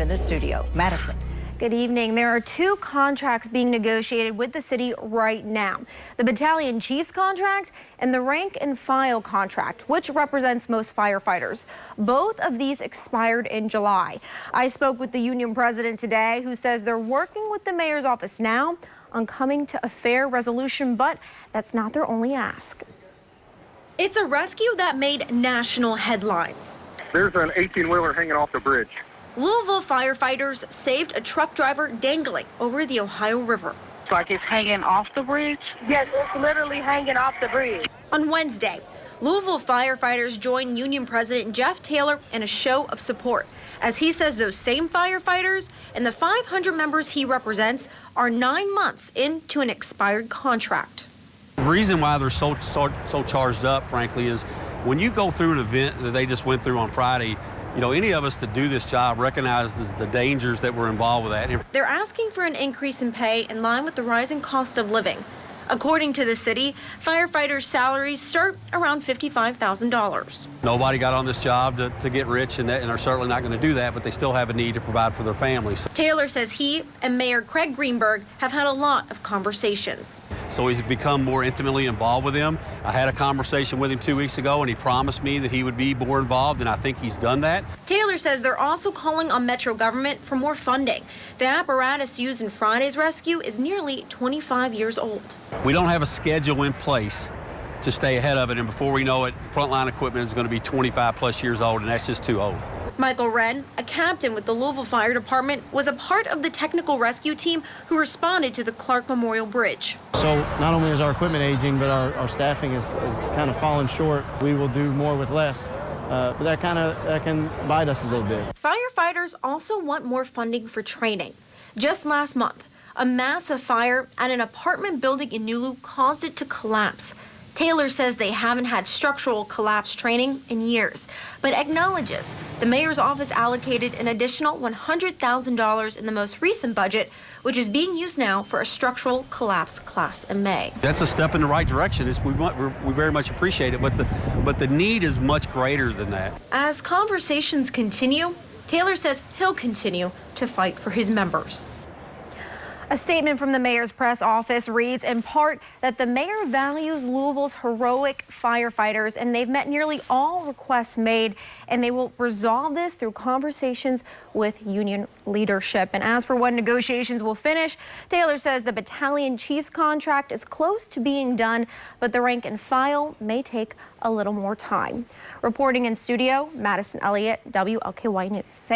live in the studio. Madison. Good evening. There are two contracts being negotiated with the city right now. The battalion chief's contract and the rank and file contract, which represents most firefighters. Both of these expired in July. I spoke with the union president today, who says they're working with the mayor's office now on coming to a fair resolution, but that's not their only ask. It's a rescue that made national headlines. There's an 18-wheeler hanging off the bridge. Louisville firefighters saved a truck driver dangling over the Ohio River. It's like it's hanging off the bridge? Yes, it's literally hanging off the bridge. On Wednesday, Louisville firefighters joined Union President Jeff Taylor in a show of support, as he says those same firefighters and the 500 members he represents are 9 months into an expired contract. The reason why they're so charged up, frankly, is when you go through an event that they just went through on Friday, you know, any of us that do this job recognizes the dangers that were involved with that. They're asking for an increase in pay in line with the rising cost of living. According to the city, firefighters' salaries start around $55,000. Nobody got on this job to get rich, and are certainly not going to do that, but they still have a need to provide for their families. Taylor says he and Mayor Craig Greenberg have had a lot of conversations. So he's become more intimately involved with them. I had a conversation with him 2 weeks ago, and he promised me that he would be more involved, and I think he's done that. Taylor says they're also calling on Metro government for more funding. The apparatus used in Friday's rescue is nearly 25 years old. We don't have a schedule in place to stay ahead of it, and before we know it, frontline equipment is going to be 25+ years old, and that's just too old. Michael Wren, a captain with the Louisville Fire Department, was a part of the technical rescue team who responded to the Clark Memorial Bridge. So not only is our equipment aging, but our staffing is kind of falling short. We will do more with less, but that can bite us a little bit. Firefighters also want more funding for training. Just last month, a massive fire at an apartment building in Nulu caused it to collapse. Taylor says they haven't had structural collapse training in years, but acknowledges the mayor's office allocated an additional $100,000 in the most recent budget, which is being used now for a structural collapse class in May. We step in the right direction. We very much appreciate it, but the need is much greater than that. As conversations continue, Taylor says he'll continue to fight for his members. A statement from the mayor's press office reads in part that the mayor values Louisville's heroic firefighters, and they've met nearly all requests made, and they will resolve this through conversations with union leadership. And as for when negotiations will finish, Taylor says the battalion chief's contract is close to being done, but the rank and file may take a little more time. Reporting in studio, Madison Elliott, WLKY News.